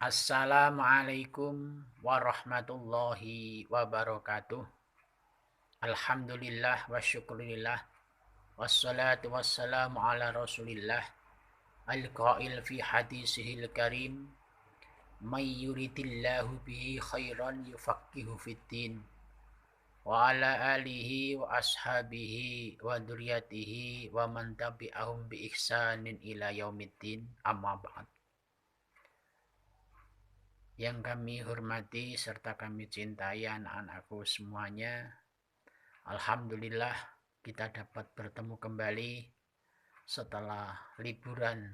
Assalamualaikum warahmatullahi wabarakatuh. Alhamdulillah wa syukurillah. Wassalatu wassalamu ala rasulillah. Al-qail fi hadisihil karim. May yuridillahu bihi khairan yufaqihu fiddin. Wa ala alihi wa ashabihi wa duriyatihi wa man tabi'ahum bi ihsanin ila yaumiddin. Amma ba'd. Yang kami hormati serta kami cintai anak-anakku semuanya, alhamdulillah kita dapat bertemu kembali setelah liburan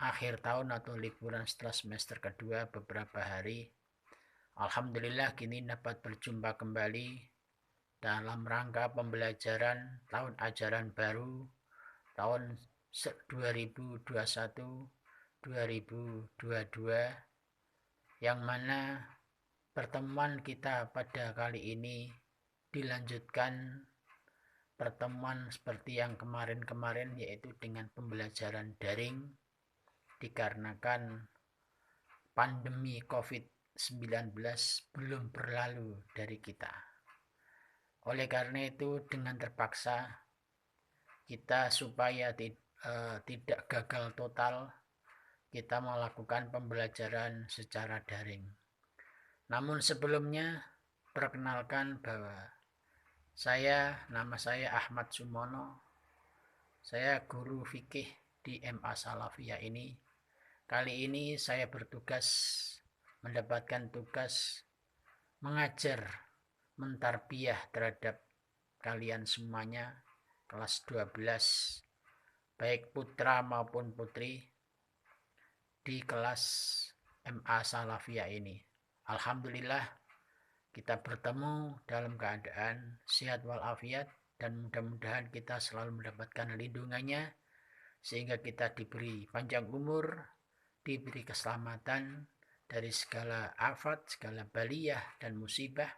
akhir tahun atau liburan setelah semester kedua beberapa hari. Alhamdulillah kini dapat berjumpa kembali dalam rangka pembelajaran tahun ajaran baru tahun 2021-2022, yang mana pertemuan kita pada kali ini dilanjutkan pertemuan seperti yang kemarin-kemarin, yaitu dengan pembelajaran daring dikarenakan pandemi COVID-19 belum berlalu dari kita. Oleh karena itu, dengan terpaksa kita supaya tidak gagal total, kita melakukan pembelajaran secara daring. Namun sebelumnya, perkenalkan bahwa nama saya Ahmad Sumono. Saya guru fikih di MA Salafiyah ini. Kali ini saya mendapatkan tugas mengajar, mentarbiyah terhadap kalian semuanya, kelas 12, baik putra maupun putri, di kelas MA Salafiyah ini. Alhamdulillah kita bertemu dalam keadaan sehat walafiat, dan mudah-mudahan kita selalu mendapatkan lindungannya sehingga kita diberi panjang umur, diberi keselamatan dari segala afat, segala baliyah dan musibah,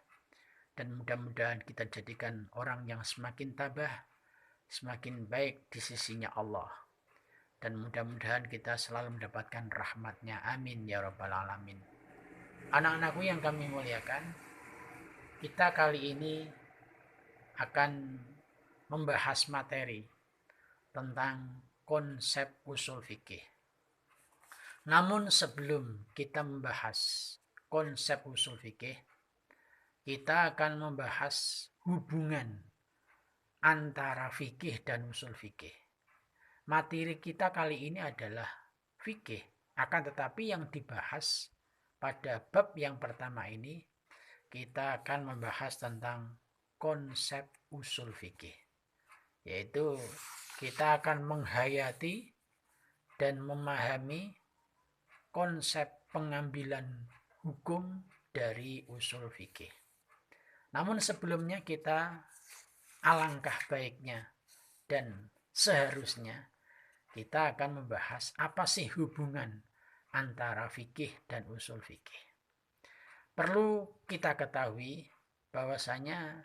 dan mudah-mudahan kita jadikan orang yang semakin tabah, semakin baik di sisinya Allah, dan mudah-mudahan kita selalu mendapatkan rahmatnya. Amin ya rabbal alamin. Anak-anakku yang kami muliakan, kita kali ini akan membahas materi tentang konsep usul fikih. Namun sebelum kita membahas konsep usul fikih, kita akan membahas hubungan antara fikih dan usul fikih. Materi kita kali ini adalah fikih, akan tetapi yang dibahas pada bab yang pertama ini, kita akan membahas tentang konsep usul fikih, yaitu kita akan menghayati dan memahami konsep pengambilan hukum dari usul fikih. Namun sebelumnya, kita alangkah baiknya dan seharusnya kita akan membahas apa sih hubungan antara fikih dan usul fikih. Perlu kita ketahui bahwasanya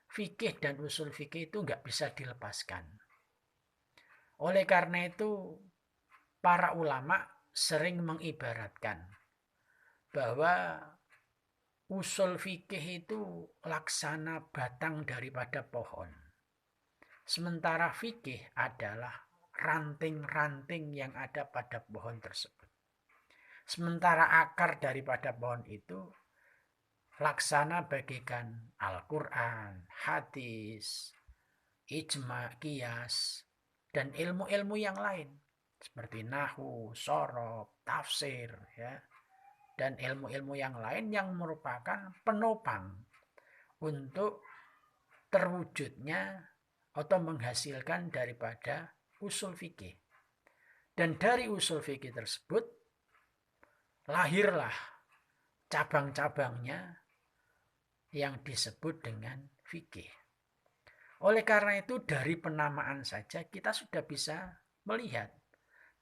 fikih dan usul fikih itu nggak bisa dilepaskan. Oleh karena itu, para ulama sering mengibaratkan bahwa usul fikih itu laksana batang daripada pohon, sementara fikih adalah ranting-ranting yang ada pada pohon tersebut. Sementara akar daripada pohon itu laksana bagaikan Al-Quran, hadis, ijma, qiyas, dan ilmu-ilmu yang lain seperti nahwu, shoroh, tafsir, ya, dan ilmu-ilmu yang lain yang merupakan penopang untuk terwujudnya atau menghasilkan daripada usul fikih. Dan dari usul fikih tersebut lahirlah cabang-cabangnya yang disebut dengan fikih. Oleh karena itu, dari penamaan saja kita sudah bisa melihat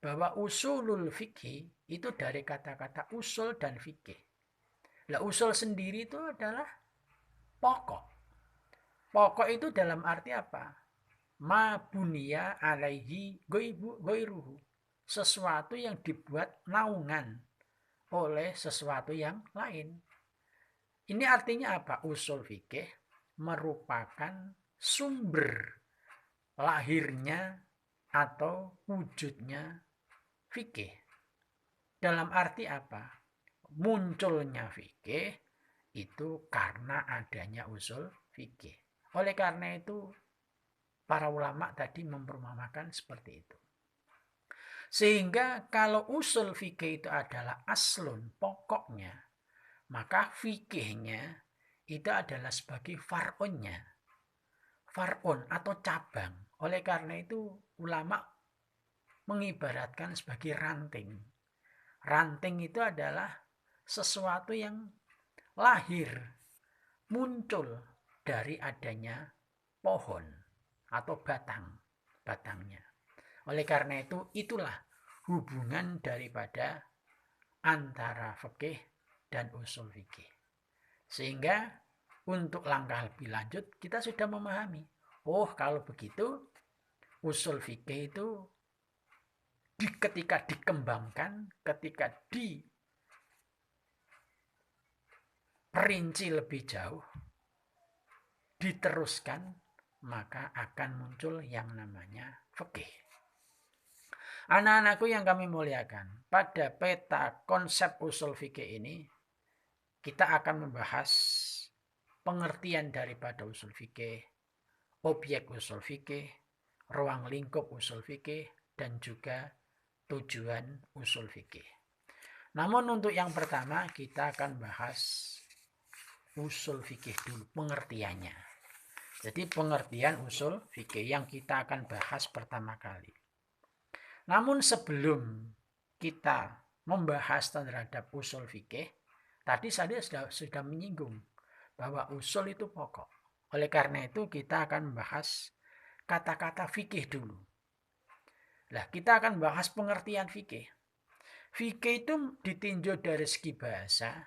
bahwa usulul fikih itu dari kata-kata usul dan fikih. Nah, usul sendiri itu adalah pokok. Pokok itu dalam arti apa? Ma bunia alaihi goiruhu. Sesuatu yang dibuat naungan oleh sesuatu yang lain. Ini artinya apa? Usul fikih merupakan sumber lahirnya atau wujudnya fikih. Dalam arti apa? Munculnya fikih itu karena adanya usul fikih. Oleh karena itu para ulama tadi memperumpamakan seperti itu. Sehingga kalau usul fikih itu adalah aslun, pokoknya, maka fikihnya itu adalah sebagai far'unnya. Far'un atau cabang. Oleh karena itu ulama mengibaratkan sebagai ranting. Ranting itu adalah sesuatu yang lahir, muncul dari adanya pohon atau batangnya. Oleh karena itu, itulah hubungan daripada antara fikih dan usul fikih. Sehingga untuk langkah lebih lanjut kita sudah memahami, oh kalau begitu usul fikih itu ketika dikembangkan, ketika diperinci lebih jauh, diteruskan, maka akan muncul yang namanya fikih. Anak-anakku yang kami muliakan, pada peta konsep usul fikih ini kita akan membahas pengertian daripada usul fikih, objek usul fikih, ruang lingkup usul fikih, dan juga tujuan usul fikih. Namun untuk yang pertama kita akan bahas usul fikih dulu, pengertiannya. Jadi pengertian usul fikih yang kita akan bahas pertama kali. Namun sebelum kita membahas terhadap usul fikih, tadi saya sudah menyinggung bahwa usul itu pokok. Oleh karena itu kita akan membahas kata-kata fikih dulu. Nah, kita akan bahas pengertian fikih. Fikih itu ditinjau dari segi bahasa,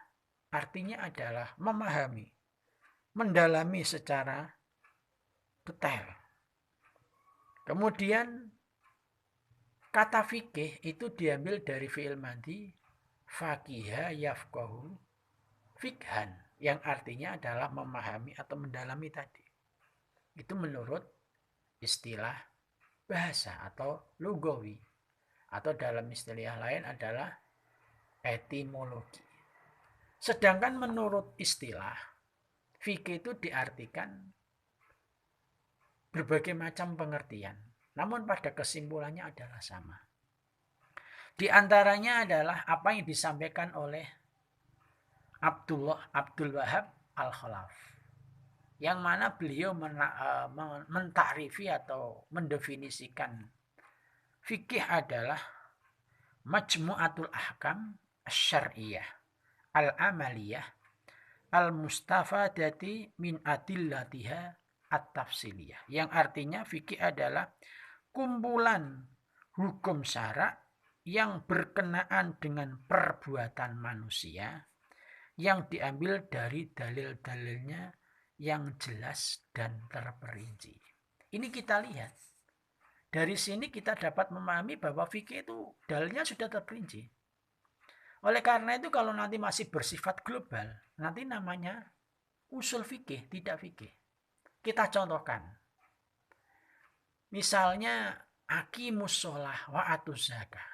artinya adalah memahami, mendalami secara detail. Kemudian kata fikih itu diambil dari fi'il madhi faqiha yafqahu fikhan, yang artinya adalah memahami atau mendalami tadi. Itu menurut istilah bahasa atau lugawi, atau dalam istilah lain adalah etimologi. Sedangkan menurut istilah fikih itu diartikan berbagai macam pengertian, namun pada kesimpulannya adalah sama. Di antaranya adalah apa yang disampaikan oleh Abdul Wahab Al-Khalaf, yang mana beliau mentakrifi atau mendefinisikan fikih adalah majmu'atul ahkam syar'iyah al-amaliyah al-mustafadati min adillatiha at-tafsiliyah, yang artinya fikih adalah kumpulan hukum syara' yang berkenaan dengan perbuatan manusia yang diambil dari dalil-dalilnya yang jelas dan terperinci. Ini kita lihat. Dari sini kita dapat memahami bahwa fikih itu dalilnya sudah terperinci. Oleh karena itu kalau nanti masih bersifat global, nanti namanya usul fikih, tidak fikih. Kita contohkan. Misalnya aqimus sholah wa atuz zakah.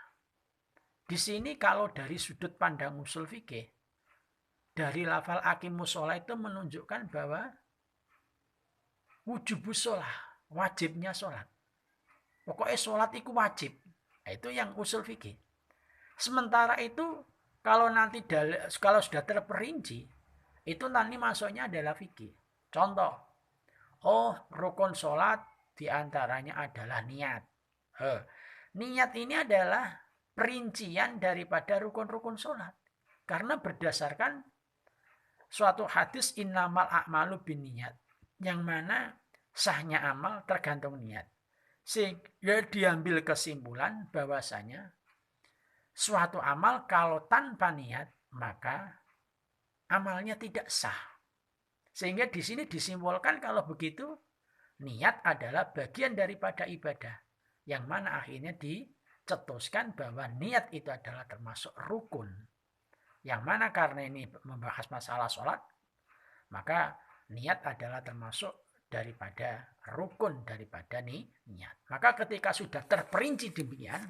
Di sini kalau dari sudut pandang usul fikih, dari lafal aqimus sholah itu menunjukkan bahwa wujubus sholah, wajibnya sholat. Pokoknya sholat itu wajib. Nah, itu yang usul fikih. Sementara itu kalau nanti kalau sudah terperinci, itu nanti masuknya adalah fikih. Contoh, rukun sholat diantaranya adalah niat. Niat ini adalah perincian daripada rukun-rukun sholat. Karena berdasarkan suatu hadis innamal a'malu binniyat, yang mana sahnya amal tergantung niat. Sehingga diambil kesimpulan bahwasanya suatu amal kalau tanpa niat maka amalnya tidak sah. Sehingga di sini disimpulkan kalau begitu niat adalah bagian daripada ibadah, yang mana akhirnya dicetuskan bahwa niat itu adalah termasuk rukun. Yang mana karena ini membahas masalah sholat, maka niat adalah termasuk daripada rukun daripada niat. Maka ketika sudah terperinci demikian,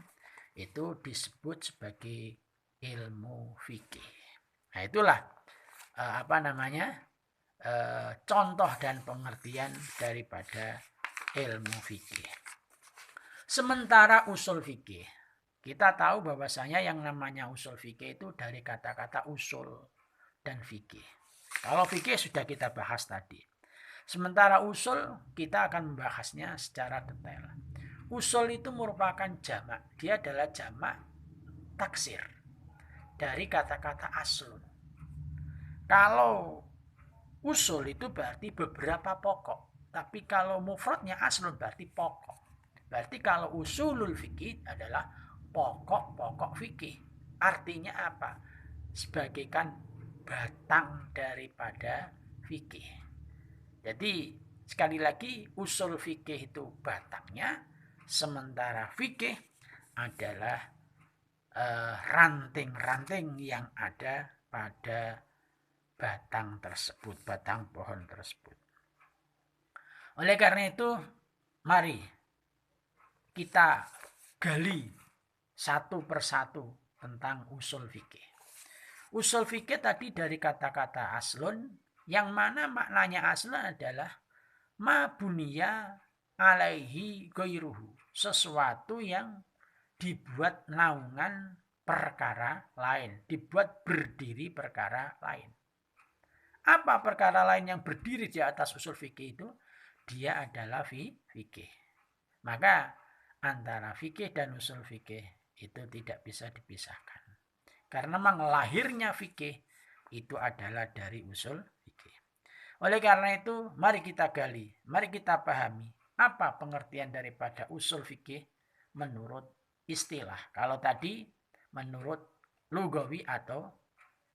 itu disebut sebagai ilmu fikih. Nah itulah contoh dan pengertian daripada ilmu fikih. Sementara usul fikih, kita tahu bahwasanya yang namanya usul fikih itu dari kata-kata usul dan fikih. Kalau fikih sudah kita bahas tadi. Sementara usul kita akan membahasnya secara detail. Usul itu merupakan jamak. Dia adalah jamak taksir dari kata-kata aslun. Kalau usul itu berarti beberapa pokok. Tapi kalau mufradnya aslun berarti pokok. Berarti kalau usulul fikih adalah pokok-pokok fikih. Artinya apa? Sebagaikan batang daripada fikih. Jadi sekali lagi usul fikih itu batangnya, sementara fikih adalah ranting-ranting yang ada pada batang tersebut, batang pohon tersebut. Oleh karena itu, mari kita gali satu persatu tentang usul fikih. Usul fikih tadi dari kata-kata aslun, yang mana maknanya aslun adalah ma buniya alaihi ghairuhu, sesuatu yang dibuat naungan perkara lain, dibuat berdiri perkara lain. Apa perkara lain yang berdiri di atas usul fikih itu? Dia adalah fikih. Maka antara fikih dan usul fikih itu tidak bisa dipisahkan. Karena memang lahirnya fikih itu adalah dari usul fikih. Oleh karena itu, mari kita gali, mari kita pahami apa pengertian daripada usul fikih menurut istilah. Kalau tadi menurut lugawi atau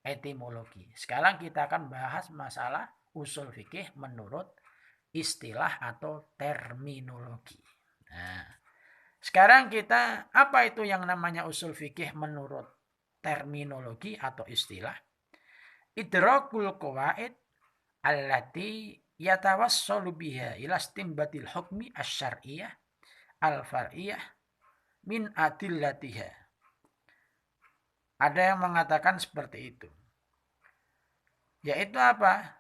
etimologi. Sekarang kita akan bahas masalah usul fikih menurut istilah atau terminologi. Nah, sekarang kita apa itu yang namanya usul fikih menurut terminologi atau istilah? Idrakul qawaid allati yatawassalu biha ila istinbatil hukmi asy-syar'iyyah al-far'iyyah min adillatiha. Ada yang mengatakan seperti itu. Yaitu apa?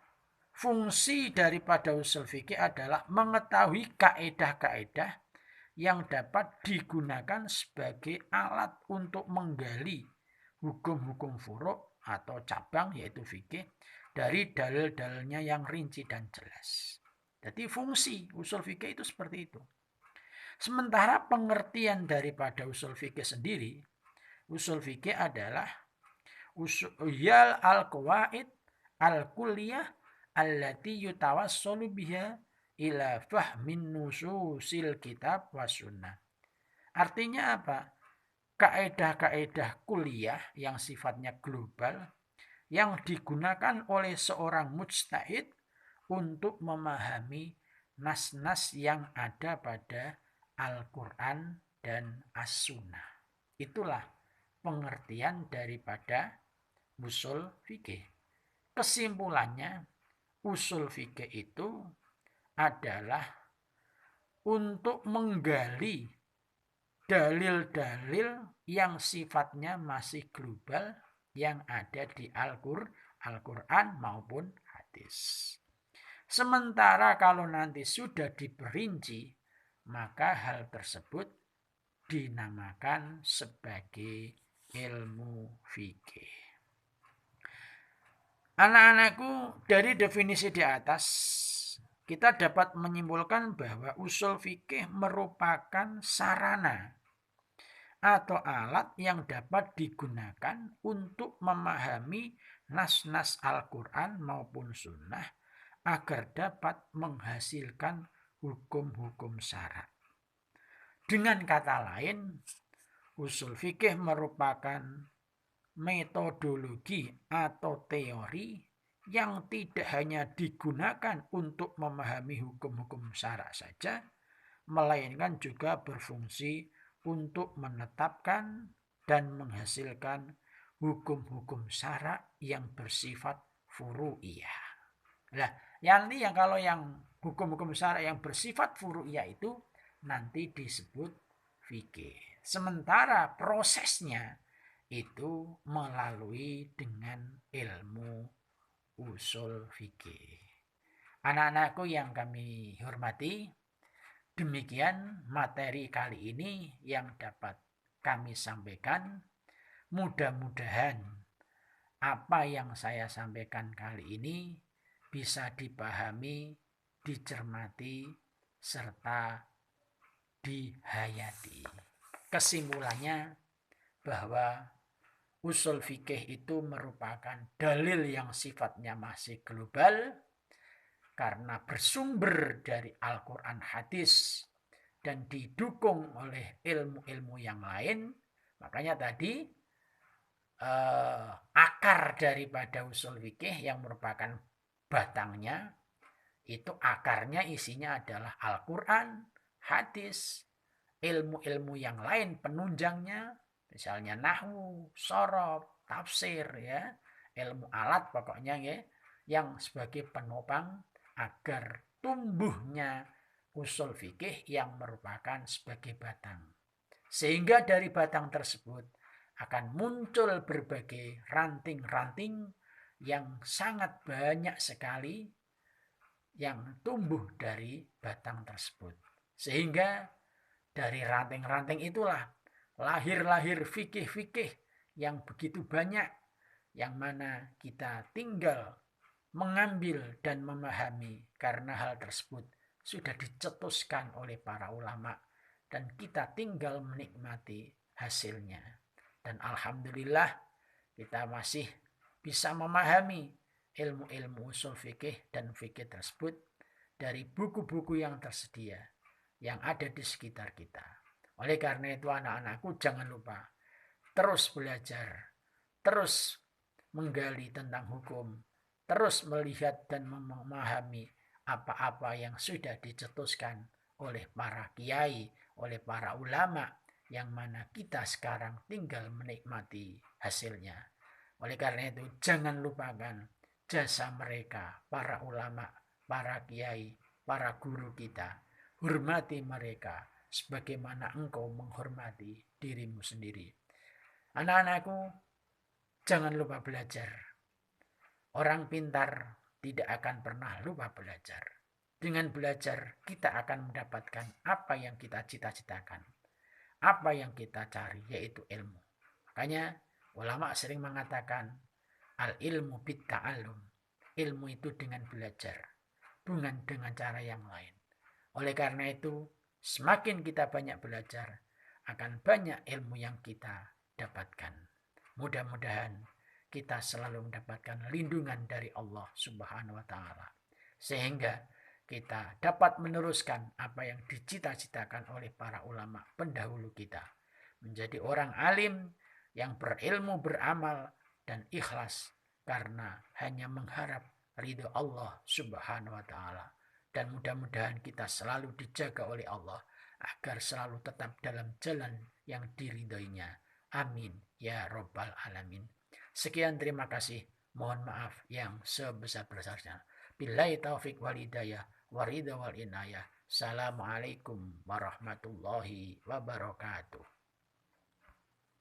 Fungsi daripada usul fikih adalah mengetahui kaedah-kaedah yang dapat digunakan sebagai alat untuk menggali hukum-hukum furu' atau cabang yaitu fikih dari dalil-dalilnya yang rinci dan jelas. Jadi fungsi usul fikih itu seperti itu. Sementara pengertian daripada usul fikih sendiri, usul fikih adalah usul al-qawaid al-kulliyah allati yutawassalu biha ila fahmin nususil kitab wa sunnah. Artinya apa? Kaedah-kaedah kuliah yang sifatnya global yang digunakan oleh seorang mujtahid untuk memahami nas-nas yang ada pada Al-Quran dan As-Sunnah. Itulah pengertian daripada usul fikih. Kesimpulannya, usul fikih itu adalah untuk menggali dalil-dalil yang sifatnya masih global yang ada di Al-Quran maupun hadis. Sementara kalau nanti sudah diperinci, maka hal tersebut dinamakan sebagai ilmu fikih. Anak-anakku, dari definisi di atas kita dapat menyimpulkan bahwa usul fikih merupakan sarana atau alat yang dapat digunakan untuk memahami nas-nas Al-Quran maupun Sunnah agar dapat menghasilkan hukum-hukum syara'. Dengan kata lain, usul fikih merupakan metodologi atau teori yang tidak hanya digunakan untuk memahami hukum-hukum syara' saja, melainkan juga berfungsi untuk menetapkan dan menghasilkan hukum-hukum syara yang bersifat furu'iyah. Nah, yang kalau yang hukum-hukum syara yang bersifat furu'iyah itu nanti disebut fikih. Sementara prosesnya itu melalui dengan ilmu usul fikih. Anak-anakku yang kami hormati, demikian materi kali ini yang dapat kami sampaikan. Mudah-mudahan apa yang saya sampaikan kali ini bisa dipahami, dicermati, serta dihayati. Kesimpulannya bahwa usul fikih itu merupakan dalil yang sifatnya masih global karena bersumber dari Al-Quran hadis dan didukung oleh ilmu-ilmu yang lain. Makanya tadi akar daripada usul fikih yang merupakan batangnya itu akarnya isinya adalah Al-Quran, hadis, ilmu-ilmu yang lain penunjangnya, misalnya nahwu, sorof, tafsir, ya, ilmu alat pokoknya ya, yang sebagai penopang agar tumbuhnya usul fikih yang merupakan sebagai batang. Sehingga dari batang tersebut akan muncul berbagai ranting-ranting yang sangat banyak sekali yang tumbuh dari batang tersebut. Sehingga dari ranting-ranting itulah lahir-lahir fikih-fikih yang begitu banyak, yang mana kita tinggal mengambil dan memahami karena hal tersebut sudah dicetuskan oleh para ulama dan kita tinggal menikmati hasilnya. Dan alhamdulillah kita masih bisa memahami ilmu-ilmu usul fikih dan fikih tersebut dari buku-buku yang tersedia yang ada di sekitar kita. Oleh karena itu anak-anakku jangan lupa terus belajar, terus menggali tentang hukum, terus melihat dan memahami apa-apa yang sudah dicetuskan oleh para kiai, oleh para ulama, yang mana kita sekarang tinggal menikmati hasilnya. Oleh karena itu jangan lupakan jasa mereka, para ulama, para kiai, para guru kita. Hormati mereka sebagaimana engkau menghormati dirimu sendiri. Anak-anakku, jangan lupa belajar. Orang pintar tidak akan pernah lupa belajar. Dengan belajar kita akan mendapatkan apa yang kita cita-citakan, apa yang kita cari, yaitu ilmu. Makanya ulama sering mengatakan al ilmu bit ta'allum. Ilmu itu dengan belajar, bukan dengan cara yang lain. Oleh karena itu, semakin kita banyak belajar, akan banyak ilmu yang kita dapatkan. Mudah-mudahan kita selalu mendapatkan lindungan dari Allah Subhanahu wa Ta'ala, sehingga kita dapat meneruskan apa yang dicita-citakan oleh para ulama pendahulu kita, menjadi orang alim yang berilmu, beramal, dan ikhlas karena hanya mengharap ridho Allah Subhanahu wa Ta'ala. Dan mudah-mudahan kita selalu dijaga oleh Allah agar selalu tetap dalam jalan yang diridhoinya. Amin ya Rabbal Alamin. Sekian, terima kasih. Mohon maaf yang sebesar-besarnya. Billahi taufik wal hidayah, waridha wal inayah. Assalamualaikum warahmatullahi wabarakatuh.